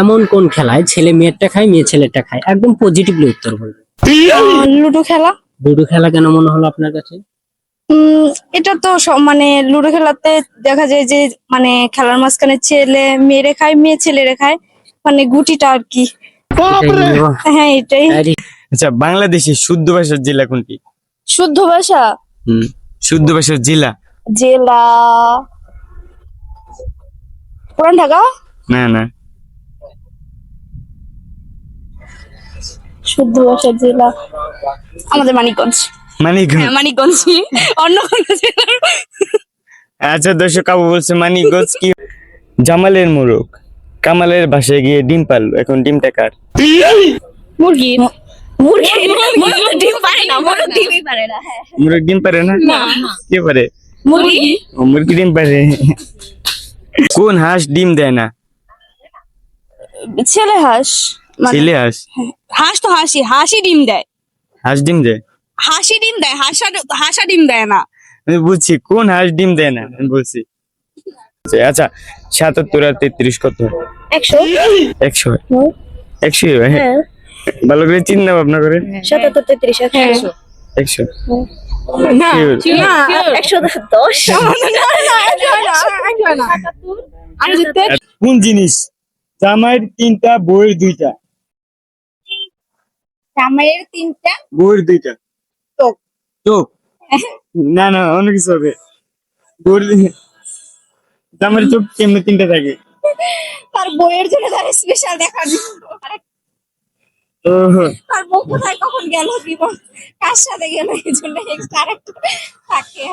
এমন কোন খেলায় ছেলে মেয়েরটা খায় মেয়ে ছেলেরটা খায়? একদম পজিটিভলি উত্তর বলবেন। লুডো খেলা। লুডো খেলা কেন মনে হলো আপনার কাছে? উম এটা তো মানে লুডো খেলাতে দেখা যায় যে মানে খেলার মাঝখানে ছেলে মেয়েরে খায় মেয়ে ছেলেরে খায়, মানে গুটিটা আর কি। এটাই নিয়ে হ্যাঁ এটাই। আচ্ছা, বাংলাদেশের শুদ্ধ ভাষার জেলা কোনটি? শুদ্ধ ভাষা শুদ্ধ ভাষার জেলা? জেলা পুরান ঢাকা। না না, শুদ্ধ ভাষার জেলা আমাদের মানিকগঞ্জ। মানিকগঞ্জ। হ্যাঁ মানিকগঞ্জ, অন্য কোনো জেলা। আচ্ছা, দর্শক আবু বলছে মানিকগঞ্জ। কি জামালের মোরগ কামালের বাসায় গিয়ে ডিম পারলো, এখন ডিমটা কার? মুরগি। মুরগি মুরগি ডিম পারে না, মুরগি ডিমই পারে না। হ্যাঁ মোরগ ডিম পারে না? কে পারে? মুরগি। ও, মুরগি ডিম পারে। কোন হাঁস ডিম দেয় না? ছেলে হাঁস। ছেলে হাঁস। হাঁস তো হাঁসই ডিম দেয়। হাঁস ডিম দেয়? হাঁসই ডিম দেয়, হাঁসা ডিম দেয় না। আমি বুঝছি কোন হাঁস ডিম দেয় না, আমি বলছি। আচ্ছা, ৭৭ আর ৩৩ কত? 100। ১০০। ১০০ হ্যাঁ, ভালো করে চিন্তা ভাবনা করে। 77 33 100। ১০০। না Sure? না 110। কোন জিনিস জামাইয়ের ৩টা বইয়ের ২টা? জামাইয়ের 3টা বইয়ের ২টা চোখ। চোখ? না না, অন্য কিছু হবে। জামাইয়ের চোখ কেমনে ৩টা থাকে? তার বইয়ের জন্য তার স্পেশাল দেখা দিল। ও, তার বউ কোথায় কখন গেল, জীবন কার সাথে গেল, এই জন্য এক্সট্রা আরেকটু থাকে।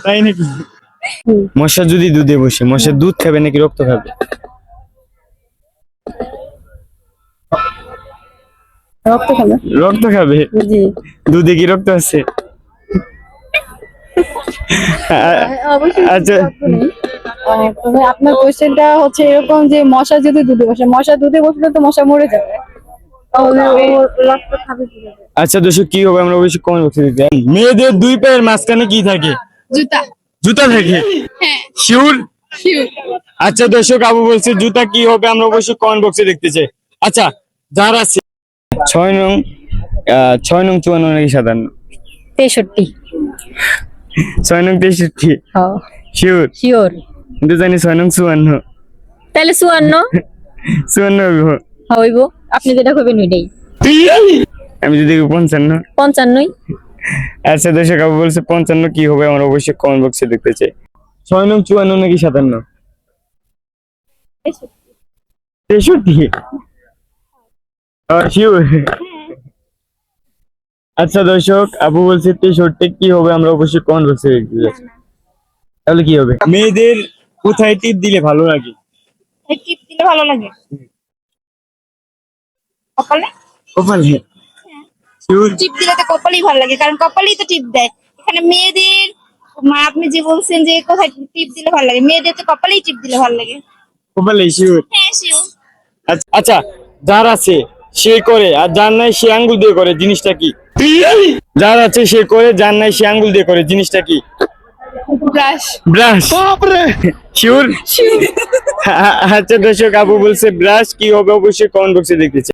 তাই নাকি? মশা যদি দুধে বসে, মশা দুধ খাবে নাকি রক্ত খাবে? রক্ত খাবে। রক্ত খাবে। জি দুধে কি রক্ত আছে? আচ্ছা, তবে আপনার কোশ্চেনটা হচ্ছে এরকম যে মশা যদি দুধে বসে, মশা দুধে বসলে তো মশা মরে যাবে, তাহলে ও রক্ত খাবে কিভাবে? আচ্ছা দর্শক, কি হবে আমরা অবশ্যই কমেন্ট বক্সে দিতে। মেয়েদের 2 পায়ের মাঝখানে কি থাকে? জুতা। জুতা থাকে? হ্যাঁ শিওর? শিওর। আচ্ছা দর্শক, আবু বলছে জুতা, কি হবে আমরা অবশ্যই কমেন্ট বক্সে দেখতে চাই। আচ্ছা, যার আছে 6 নং 54 নাকি 57? 63। 6 নং 63? হ্যাঁ শিওর? শিওর। কিন্তু জানি 6 নং 54। তাহলে 54 54 হবে? হইব, আপনি যেটা কইবেন ওইটাই। আমি যদি 55? 55ই। আচ্ছা দর্শক, আবু বলছে 55, কি হবে আমরা অবশ্যই কমেন্ট বক্সে দেখতে চাই। 6 নং 54 নাকি 57? 63? শিওর? আচ্ছা দর্শক, আবু বলছে 63, কি হবে আমরা অবশ্যই কমেন্ট বক্সে দেখতে চাই। তাহলে কি হবে? মেয়েদের কোথায় টিপ দিলে ভালো লাগে? এই টিপ দিলে ভালো লাগে কপালে। কপালে? শিওর? টিপ দিলে তো কপালেই ভালো লাগে, কারণ কপালেই তো টিপ দেয়। এখানে মেয়েদের আপনি যে বলছেন যে কোথায় টিপ দিলে ভালো লাগে, মেয়েদের তো কপালেই টিপ দিলে ভালো লাগে। কপালে? শিওর? হ্যাঁ শিওর। আচ্ছা, যার আছে সে করে আর যার নাই সে আঙ্গুল দিয়ে করে, জিনিসটা কি? যার আছে সে করে, যার নাই সে আঙ্গুল দিয়ে করে, জিনিসটা কি? ব্রাশ। ব্রাশ? শিওর? আচ্ছা দর্শক, আবু বলছে ব্রাশ, কি হবে অবশ্যই কমেন্ট বক্সে দেখতে চাই।